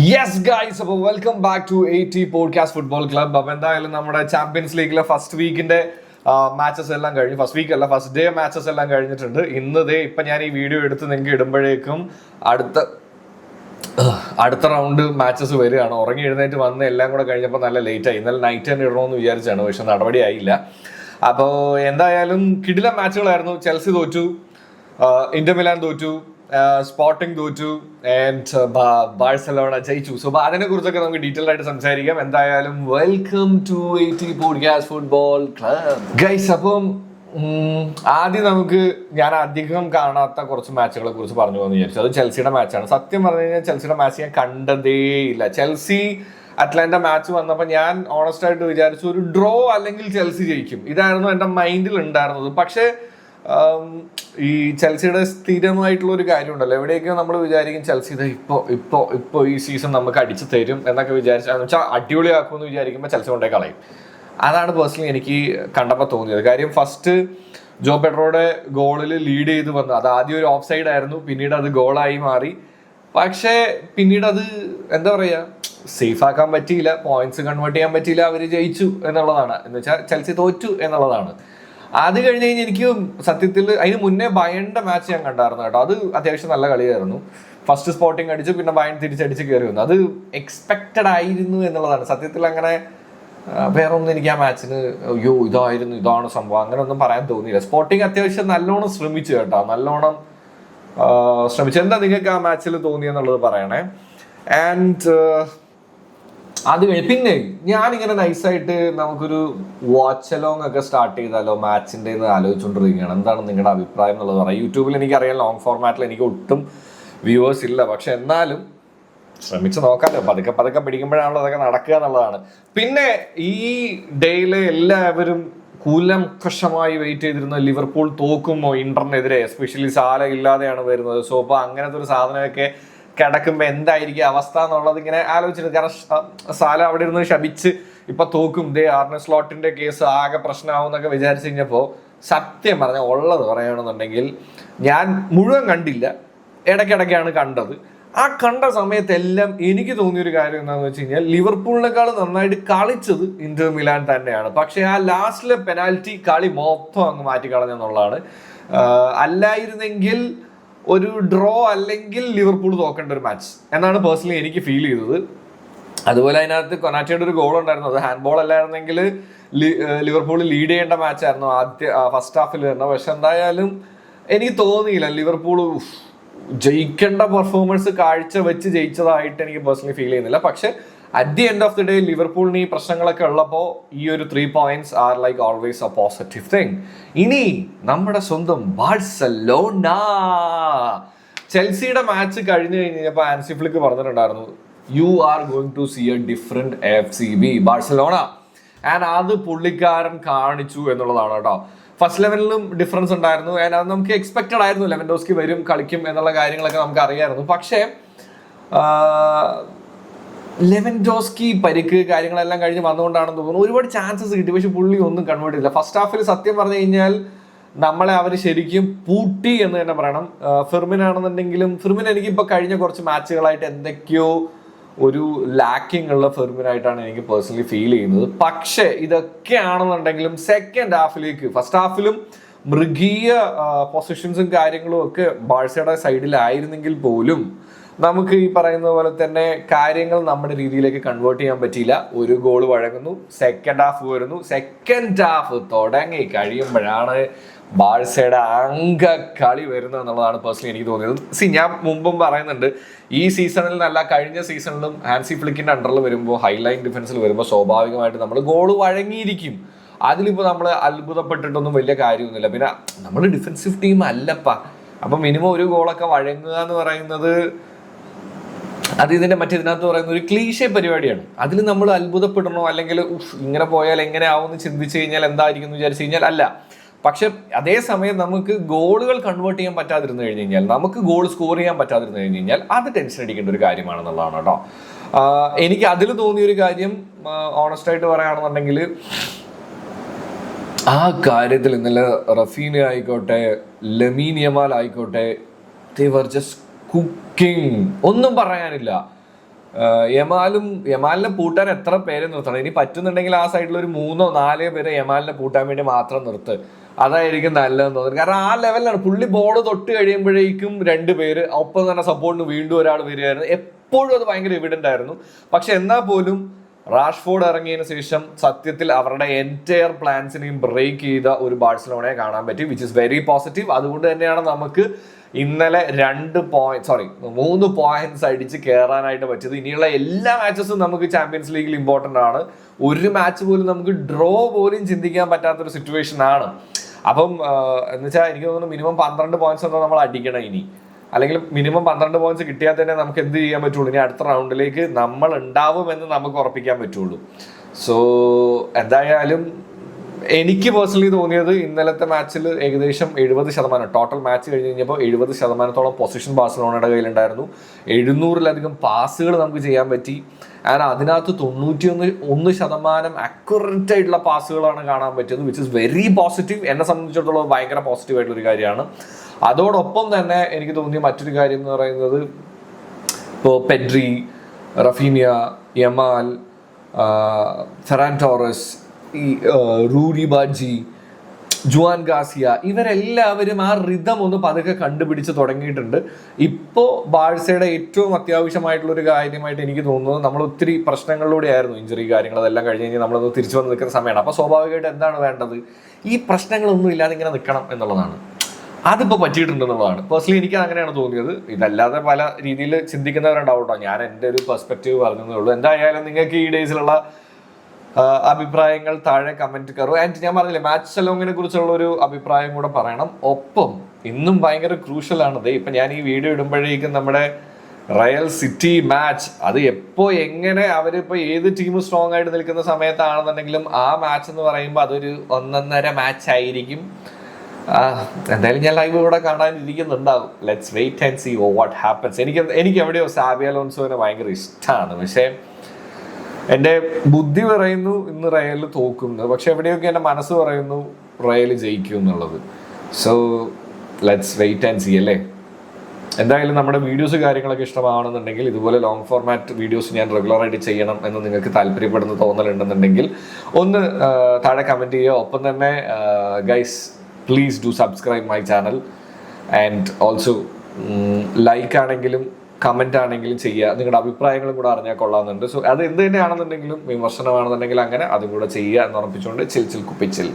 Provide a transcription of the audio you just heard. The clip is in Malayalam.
യെസ് ഗൈസ്, അപ്പോൾ welcome back to AT podcast football club. അപ്പോൾ എന്തായാലും നമ്മുടെ ചാമ്പ്യൻസ് ലീഗിലെ ഫസ്റ്റ് വീക്കിന്റെ മാച്ചസ് എല്ലാം കഴിഞ്ഞു. ഫസ്റ്റ് വീക്ക് അല്ല, ഫസ്റ്റ് ഡേ മാച്ചസ് എല്ലാം കഴിഞ്ഞിട്ടുണ്ട്. ഇപ്പം ഞാൻ ഈ വീഡിയോ എടുത്ത് നിങ്ങൾക്ക് ഇടുമ്പോഴേക്കും അടുത്ത റൗണ്ട് മാച്ചസ് വരികയാണ്. ഉറങ്ങി എഴുന്നേറ്റ് വന്ന് എല്ലാം കൂടെ കഴിഞ്ഞപ്പോൾ നല്ല ലേറ്റായി. ഇന്നലെ നൈറ്റ് തന്നെ ഇടണമെന്ന് വിചാരിച്ചാണ്, പക്ഷെ നടപടിയായില്ല. അപ്പോൾ എന്തായാലും കിടിലൻ മാച്ചുകളായിരുന്നു. ചെൽസി തോറ്റു, ഇന്റർ മിലാൻ തോറ്റു, സ്പോർട്ടിംഗ് തോറ്റു, ആൻഡ് ബാഴ്സലോണ ജയിച്ചു. സോ അതിനെ കുറിച്ചൊക്കെ നമുക്ക് ഡീറ്റെയിൽ ആയിട്ട് സംസാരിക്കാം. എന്തായാലും welcome to AT podcast football club guys. അപ്പം ആദ്യം ഞാൻ അധികം കാണാത്ത കുറച്ച് മാച്ചുകളെ കുറിച്ച് പറഞ്ഞു പോകുന്നു വിചാരിച്ചു. അത് ചെൽസിയുടെ മാച്ചാണ്. സത്യം പറഞ്ഞു കഴിഞ്ഞാൽ ചെൽസിയുടെ മാച്ച് ഞാൻ കണ്ടതേ ഇല്ല. ചെൽസി അറ്റ്ലാന്റ മാച്ച് വന്നപ്പോൾ ഞാൻ ഓണസ്റ്റ് ആയിട്ട് വിചാരിച്ചു ഒരു ഡ്രോ അല്ലെങ്കിൽ ചെൽസി ജയിക്കും. ഇതായിരുന്നു എൻ്റെ മൈൻഡിൽ ഉണ്ടായിരുന്നത്. പക്ഷേ ഈ ചെൽസിയുടെ സ്ഥിരമായിട്ടുള്ള ഒരു കാര്യമുണ്ടല്ലോ, എവിടെയൊക്കെ നമ്മൾ വിചാരിക്കും ചെൽസി ഇപ്പോൾ ഈ സീസൺ നമുക്ക് അടിച്ചു തരും എന്നൊക്കെ വിചാരിച്ചാൽ വെച്ചാൽ അടിപൊളിയാക്കുമെന്ന് വിചാരിക്കുമ്പോൾ ചെൽസി കൊണ്ടേ കളയും. അതാണ് പേഴ്സണലി എനിക്ക് കണ്ടപ്പോൾ തോന്നിയത്. കാര്യം ഫസ്റ്റ് ജോ പെഡ്രോയുടെ ഗോളിൽ ലീഡ് ചെയ്ത് വന്നു. അത് ആദ്യം ഒരു ഓഫ് സൈഡ് ആയിരുന്നു, പിന്നീട് അത് ഗോളായി മാറി. പക്ഷേ പിന്നീട് അത് എന്താ പറയുക, സേഫ് ആക്കാൻ പറ്റിയില്ല, പോയിന്റ്സ് കൺവേർട്ട് ചെയ്യാൻ പറ്റിയില്ല. അവർ ജയിച്ചു എന്നുള്ളതാണ്, എന്ന് വെച്ചാൽ ചെൽസി തോറ്റു എന്നുള്ളതാണ്. അത് കഴിഞ്ഞ് എനിക്ക് സത്യത്തിൽ അതിന് മുന്നേ ബയന്റെ മാച്ച് ഞാൻ കണ്ടായിരുന്നു കേട്ടോ. അത് അത്യാവശ്യം നല്ല കളിയായിരുന്നു. ഫസ്റ്റ് സ്പോർട്ടിങ് അടിച്ചു, പിന്നെ ബയൻ തിരിച്ചടിച്ച് കയറി വന്നു. അത് എക്സ്പെക്റ്റഡ് ആയിരുന്നു എന്നുള്ളതാണ്. സത്യത്തിൽ അങ്ങനെ വേറെ ഒന്നും എനിക്ക് ആ മാച്ചിന് അയ്യോ ഇതാണ് സംഭവം അങ്ങനെ ഒന്നും പറയാൻ തോന്നിയില്ല. സ്പോർട്ടിങ് അത്യാവശ്യം നല്ലോണം ശ്രമിച്ചു കേട്ടോ, നല്ലോണം ശ്രമിച്ചു. എന്താ നിങ്ങൾക്ക് ആ മാച്ചിൽ തോന്നിയെന്നുള്ളത് പറയണേ. ആൻഡ് അത് കഴിഞ്ഞ് പിന്നെ ഞാനിങ്ങനെ നൈസായിട്ട് നമുക്കൊരു വാച്ച് അലോങ് ഒക്കെ സ്റ്റാർട്ട് ചെയ്താലോ മാച്ചിൻ്റെ ആലോചിച്ചുകൊണ്ടിരിക്കുകയാണ്. എന്താണ് നിങ്ങളുടെ അഭിപ്രായം എന്നുള്ളത് പറയാം. യൂട്യൂബിൽ എനിക്കറിയാം ലോങ് ഫോർമാറ്റിൽ എനിക്ക് ഒട്ടും വ്യൂവേഴ്സ് ഇല്ല, പക്ഷെ എന്നാലും ശ്രമിച്ച് നോക്കാമല്ലോ. പതുക്കെ പിടിക്കുമ്പോഴാണല്ലോ അതൊക്കെ നടക്കുക എന്നുള്ളതാണ്. പിന്നെ ഈ ഡേയില് എല്ലാവരും കൂലംകഷമായി വെയിറ്റ് ചെയ്തിരുന്ന ലിവർപൂൾ തോക്കുമോ ഇന്ററിനെതിരെ, എസ്പെഷ്യലി സാല ഇല്ലാതെയാണ് വരുന്നത്. സോ അപ്പോൾ അങ്ങനത്തെ ഒരു സാധനമൊക്കെ കിടക്കുമ്പോൾ എന്തായിരിക്കും അവസ്ഥ എന്നുള്ളത് ഇങ്ങനെ ആലോചിച്ചിരുന്നു. കാരണം സാല അവിടെ ഇരുന്ന് ശപിച്ച് ഇപ്പൊ തോക്കും, ആർനെ സ്ലോട്ടിന്റെ കേസ് ആകെ പ്രശ്നമാവും എന്നൊക്കെ വിചാരിച്ചു കഴിഞ്ഞപ്പോൾ സത്യം പറഞ്ഞ ഉള്ളത് പറയുകയാണെന്നുണ്ടെങ്കിൽ ഞാൻ മുഴുവൻ കണ്ടില്ല, ഇടയ്ക്കിടയ്ക്കാണ് കണ്ടത്. ആ കണ്ട സമയത്തെല്ലാം എനിക്ക് തോന്നിയൊരു കാര്യം എന്താണെന്ന് വെച്ച് കഴിഞ്ഞാൽ ലിവർപൂളിനേക്കാൾ നന്നായിട്ട് കളിച്ചത് ഇന്റർ മിലാൻ തന്നെയാണ്. പക്ഷെ ആ ലാസ്റ്റിലെ പെനാൽറ്റി കളി മൊത്തം അങ്ങ് മാറ്റിക്കളഞ്ഞെന്നുള്ളതാണ്. അല്ലായിരുന്നെങ്കിൽ ഒരു ഡ്രോ അല്ലെങ്കിൽ ലിവർപൂൾ തോക്കേണ്ട ഒരു മാച്ച് എന്നാണ് പേഴ്സണലി എനിക്ക് ഫീൽ ചെയ്തത്. അതുപോലെ അതിനകത്ത് കൊനാറ്റയുടെ ഒരു ഗോൾ ഉണ്ടായിരുന്നു, അത് ഹാൻഡ് ബോൾ അല്ലായിരുന്നെങ്കിൽ ലിവർപൂൾ ലീഡ് ചെയ്യേണ്ട മാച്ചായിരുന്നു ഫസ്റ്റ് ഹാഫിൽ തന്നെ. പക്ഷെ എന്തായാലും എനിക്ക് തോന്നിയില്ല ലിവർപൂൾ ജയിക്കേണ്ട പെർഫോമൻസ് കാഴ്ച വെച്ച് ജയിച്ചതായിട്ട് എനിക്ക് പേഴ്സണലി ഫീൽ ചെയ്യുന്നില്ല. പക്ഷെ at the end of the day ലിവർപൂളിന് ഈ പ്രശ്നങ്ങളൊക്കെ ഉള്ളപ്പോൾ ഈ ഒരു 3 points are like always a positive thing. ഇനി നമ്മുടെ സ്വന്തം ബാഴ്സലോണ ചെൽസിയുടെ മാച്ച് കഴിഞ്ഞ് കഴിഞ്ഞപ്പോൾ ആൻസി ഫ്ലിക്ക് പറഞ്ഞിട്ടുണ്ടായിരുന്നു, you are going to see a different FCB Barcelona. And അത് പുള്ളിക്കാരൻ കാണിച്ചു എന്നുള്ളതാണ് കേട്ടോ. ഫസ്റ്റ് ലെവലിലും ഡിഫറൻസ് ഉണ്ടായിരുന്നു. ആൻഡ് അത് നമുക്ക് എക്സ്പെക്റ്റഡ് ആയിരുന്നു, ലെവൻഡോസ്കി വരും കളിക്കും എന്നുള്ള കാര്യങ്ങളൊക്കെ നമുക്ക് അറിയാമായിരുന്നു. പക്ഷേ ലെവൻഡോസ്കി പരിക്ക് കാര്യങ്ങളെല്ലാം കഴിഞ്ഞ് വന്നുകൊണ്ടാണെന്ന് തോന്നുന്നു ഒരുപാട് ചാൻസസ് കിട്ടി, പക്ഷെ പുള്ളി ഒന്നും കൺവേർട്ട് ചെയ്തില്ല. ഫസ്റ്റ് ഹാഫിൽ സത്യം പറഞ്ഞു കഴിഞ്ഞാൽ നമ്മളെ അവർ ശരിക്കും പൂട്ടി എന്ന് തന്നെ പറയണം. ഫിർമിൻ ആണെന്നുണ്ടെങ്കിലും ഫിർമിൻ എനിക്കിപ്പോൾ കഴിഞ്ഞ കുറച്ച് മാച്ചുകളായിട്ട് എന്തൊക്കെയോ ഒരു ലാക്കിംഗ് ഉള്ള ഫിർമിനായിട്ടാണ് എനിക്ക് പേഴ്സണലി ഫീൽ ചെയ്യുന്നത്. പക്ഷേ ഇതൊക്കെയാണെന്നുണ്ടെങ്കിലും സെക്കൻഡ് ഹാഫിലേക്ക്, ഫസ്റ്റ് ഹാഫിലും മൃഗീയ പൊസിഷൻസും കാര്യങ്ങളും ഒക്കെ ബാഴ്സയുടെ സൈഡിലായിരുന്നെങ്കിൽ പോലും നമുക്ക് ഈ പറയുന്ന പോലെ തന്നെ കാര്യങ്ങൾ നമ്മുടെ രീതിയിലേക്ക് കൺവേർട്ട് ചെയ്യാൻ പറ്റിയില്ല. ഒരു ഗോൾ വഴങ്ങുന്നു, സെക്കൻഡ് ഹാഫ് വരുന്നു, സെക്കൻഡ് ഹാഫ് തുടങ്ങി കഴിയുമ്പോഴാണ് ബാഴ്സയുടെ അങ്കക്കളി വരുന്നത് എന്നുള്ളതാണ് പേഴ്സണലി എനിക്ക് തോന്നിയത്. ഞാൻ മുമ്പും പറയുന്നുണ്ട്, ഈ സീസണിൽ നല്ല കഴിഞ്ഞ സീസണിലും ഹാൻസി ഫ്ലിക്കിന്റെ അണ്ടറിൽ വരുമ്പോൾ, ഹൈലൈൻ ഡിഫൻസിൽ വരുമ്പോൾ സ്വാഭാവികമായിട്ട് നമ്മൾ ഗോൾ വഴങ്ങിയിരിക്കും. അതിലിപ്പോൾ നമ്മൾ അത്ഭുതപ്പെട്ടിട്ടൊന്നും വലിയ കാര്യമൊന്നുമില്ല. പിന്നെ നമ്മൾ ഡിഫൻസീവ് ടീം അല്ലപ്പ, അപ്പം മിനിമം ഒരു ഗോളൊക്കെ വഴങ്ങുക എന്ന് പറയുന്നത് അത് ഇതിനകത്ത് പറയുന്ന ഒരു ക്ലീശേ പരിപാടിയാണ്. അതിൽ നമ്മൾ അത്ഭുതപ്പെടണോ അല്ലെങ്കിൽ ഇങ്ങനെ പോയാൽ എങ്ങനെ ആവുമെന്ന് ചിന്തിച്ചു കഴിഞ്ഞാൽ എന്തായിരിക്കും എന്ന് വിചാരിച്ചു കഴിഞ്ഞാൽ അല്ല. പക്ഷെ അതേസമയം നമുക്ക് ഗോളുകൾ കൺവേർട്ട് ചെയ്യാൻ പറ്റാതിരുന്നു കഴിഞ്ഞ് കഴിഞ്ഞാൽ, നമുക്ക് ഗോൾ സ്കോർ ചെയ്യാൻ പറ്റാതിരുന്നു കഴിഞ്ഞ് കഴിഞ്ഞാൽ അത് ടെൻഷൻ അടിക്കേണ്ട ഒരു കാര്യമാണെന്നുള്ളതാണ് കേട്ടോ. എനിക്ക് അതിൽ തോന്നിയൊരു കാര്യം ഓണസ്റ്റ് ആയിട്ട് പറയുകയാണെന്നുണ്ടെങ്കിൽ, ആ കാര്യത്തിൽ ഇന്നലെ റഫീന ആയിക്കോട്ടെ, ലമീൻ യമാൽ ആയിക്കോട്ടെ, they were just കുക്കിംഗ്, ഒന്നും പറയാനില്ല. യമാലിനെ പൂട്ടാൻ എത്ര പേരെ നിർത്തണം? ഇനി പറ്റുന്നുണ്ടെങ്കിൽ ആ സൈഡിൽ ഒരു 3-4 പേരെ യമാലിനെ പൂട്ടാൻ വേണ്ടി മാത്രം നിർത്ത്. അതായിരിക്കും നല്ലതെന്ന് തോന്നുന്നു. കാരണം ആ ലെവലിലാണ് പുള്ളി ബോൾ തൊട്ട് കഴിയുമ്പോഴേക്കും 2 പേര്, ഒപ്പം തന്നെ സപ്പോർട്ടിന് വീണ്ടും ഒരാൾ വരികയായിരുന്നു. എപ്പോഴും അത് ഭയങ്കര എവിഡന്റ് ആയിരുന്നു. പക്ഷെ എന്നാൽ പോലും റാഷ്ഫോർഡ് ഇറങ്ങിയതിനു ശേഷം സത്യത്തിൽ അവരുടെ എൻറ്റയർ പ്ലാൻസിനെയും ബ്രേക്ക് ചെയ്ത ഒരു ബാഴ്സലോണയെ കാണാൻ പറ്റി, വിച്ച് ഇസ് വെരി പോസിറ്റീവ്. അതുകൊണ്ട് തന്നെയാണ് നമുക്ക് ഇന്നലെ 3 പോയിന്റ്സ് അടിച്ച് കയറാനായിട്ട് പറ്റിയത്. ഇനിയുള്ള എല്ലാ മാച്ചസും നമുക്ക് ചാമ്പ്യൻസ് ലീഗിൽ ഇമ്പോർട്ടൻ്റ് ആണ്. ഒരു മാച്ച് പോലും നമുക്ക് ഡ്രോ പോലും ചിന്തിക്കാൻ പറ്റാത്തൊരു സിറ്റുവേഷൻ ആണ്. അപ്പം എന്ന് വെച്ചാൽ എനിക്ക് തോന്നുന്നു മിനിമം 12 പോയിന്റ്സ് ഒന്നും നമ്മൾ അടിക്കണം ഇനി, അല്ലെങ്കിൽ മിനിമം 12 പോയിന്റ്സ് കിട്ടിയാൽ തന്നെ നമുക്ക് എന്ത് ചെയ്യാൻ പറ്റുള്ളൂ, ഇനി അടുത്ത റൗണ്ടിലേക്ക് നമ്മൾ ഉണ്ടാവുമെന്ന് നമുക്ക് ഉറപ്പിക്കാൻ പറ്റുള്ളൂ. സോ എന്തായാലും എനിക്ക് പേഴ്സണലി തോന്നിയത് ഇന്നലത്തെ മാച്ചിൽ ഏകദേശം 70%, ടോട്ടൽ മാച്ച് കഴിഞ്ഞ് കഴിഞ്ഞപ്പോൾ 70%-ഓളം പൊസിഷൻ ബാഴ്സലോണയുടെ കയ്യിലുണ്ടായിരുന്നു. 700-ലധികം പാസുകൾ നമുക്ക് ചെയ്യാൻ പറ്റി. ആൻഡ് അതിനകത്ത് 91% അക്യുറേറ്റ് ആയിട്ടുള്ള പാസുകളാണ് കാണാൻ പറ്റിയത്, വിച്ച് ഇസ് വെരി പോസിറ്റീവ്. എന്നെ സംബന്ധിച്ചിടത്തോളം ഭയങ്കര പോസിറ്റീവ് ആയിട്ടുള്ളൊരു കാര്യമാണ്. അതോടൊപ്പം തന്നെ എനിക്ക് തോന്നിയ മറ്റൊരു കാര്യം എന്ന് പറയുന്നത്, ഇപ്പോൾ Pedri, Raphinha, Yamal, Ferran Torres, ഈ റൂഡി ബാഡ്ജി, ജുവാൻ ഗാസിയ, ഇവരെല്ലാവരും ആ റിതം ഒന്ന് പതുക്കെ കണ്ടുപിടിച്ച് തുടങ്ങിയിട്ടുണ്ട്. ഇപ്പോൾ ബാഴ്സയുടെ ഏറ്റവും അത്യാവശ്യമായിട്ടുള്ളൊരു കാര്യമായിട്ട് എനിക്ക് തോന്നുന്നത്, നമ്മൾ ഒത്തിരി പ്രശ്നങ്ങളിലൂടെ ആയിരുന്നു, ഇഞ്ചുറി കാര്യങ്ങൾ അതെല്ലാം കഴിഞ്ഞ് കഴിഞ്ഞാൽ നമ്മളൊന്ന് തിരിച്ചു വന്ന് നിൽക്കുന്ന സമയമാണ്. അപ്പോൾ സ്വാഭാവികമായിട്ട് എന്താണ് വേണ്ടത്, ഈ പ്രശ്നങ്ങളൊന്നും ഇല്ലാതെ ഇങ്ങനെ നിൽക്കണം എന്നുള്ളതാണ്. അതിപ്പോൾ പറ്റിയിട്ടുണ്ടെന്നുള്ളതാണ്. പേഴ്സണലി എനിക്ക് അങ്ങനെയാണ് തോന്നിയത്. ഇതല്ലാതെ പല രീതിയിൽ ചിന്തിക്കുന്നവരുണ്ടാവും കേട്ടോ. ഞാൻ എൻ്റെ ഒരു പെർസ്പെക്റ്റീവ് പറഞ്ഞതേ ഉള്ളൂ. എന്തായാലും നിങ്ങൾക്ക് ഈ ഡേയ്സിലുള്ള അഭിപ്രായങ്ങൾ താഴെ കമന്റ് കയറും. ആൻഡ് ഞാൻ പറഞ്ഞില്ലേ, മാച്ച് അലോങ്ങിനെ കുറിച്ചുള്ള ഒരു അഭിപ്രായം കൂടെ പറയണം. ഒപ്പം ഇന്നും ഭയങ്കര ക്രൂഷ്യലാണത്. ഇപ്പം ഞാൻ ഈ വീഡിയോ ഇടുമ്പോഴേക്കും നമ്മുടെ റയൽ സിറ്റി മാച്ച്, അത് എപ്പോൾ എങ്ങനെ അവരിപ്പോൾ ഏത് ടീം സ്ട്രോങ് ആയിട്ട് നിൽക്കുന്ന സമയത്താണെന്നുണ്ടെങ്കിലും ആ മാച്ച് എന്ന് പറയുമ്പോൾ അതൊരു 1.5 മാച്ച് ആയിരിക്കും. എന്തായാലും ഞാൻ ലൈവ് ഇവിടെ കാണാനിരിക്കുന്നുണ്ടാവും. Let's wait and see what happens. എനിക്ക് എവിടെയോ സാബി അലോൺസോനെ ഭയങ്കര ഇഷ്ടമാണ്. പക്ഷേ എൻ്റെ ബുദ്ധി പറയുന്നു ഇന്ന് റയൽ തോക്കുന്നു, പക്ഷെ എവിടെയൊക്കെ എൻ്റെ മനസ്സ് പറയുന്നു റയൽ ജയിക്കും എന്നുള്ളത്. So let's wait and see അല്ലേ. എന്തായാലും നമ്മുടെ വീഡിയോസ് കാര്യങ്ങളൊക്കെ ഇഷ്ടമാണെന്നുണ്ടെങ്കിൽ, ഇതുപോലെ ലോങ് ഫോർമാറ്റ് വീഡിയോസ് ഞാൻ റെഗുലറായിട്ട് ചെയ്യണം എന്ന് നിങ്ങൾക്ക് താല്പര്യപ്പെടുന്ന തോന്നലുണ്ടെന്നുണ്ടെങ്കിൽ ഒന്ന് താഴെ കമൻറ്റ് ചെയ്യുക. ഒപ്പം തന്നെ guys, please do subscribe my channel and also like ആണെങ്കിലും കമന്റ് ആണെങ്കിലും ചെയ്യുക. നിങ്ങളുടെ അഭിപ്രായങ്ങളും കൂടെ അറിഞ്ഞാൽ കൊള്ളാമെന്നുണ്ട്. സോ അത് എന്ത് തന്നെയാണെന്നുണ്ടെങ്കിലും, വിമർശനമാണെന്നുണ്ടെങ്കിൽ അങ്ങനെ അതും കൂടെ ചെയ്യുക എന്ന് ഉറപ്പിച്ചുകൊണ്ട് ചിൽ കുപ്പിച്ചിൽ.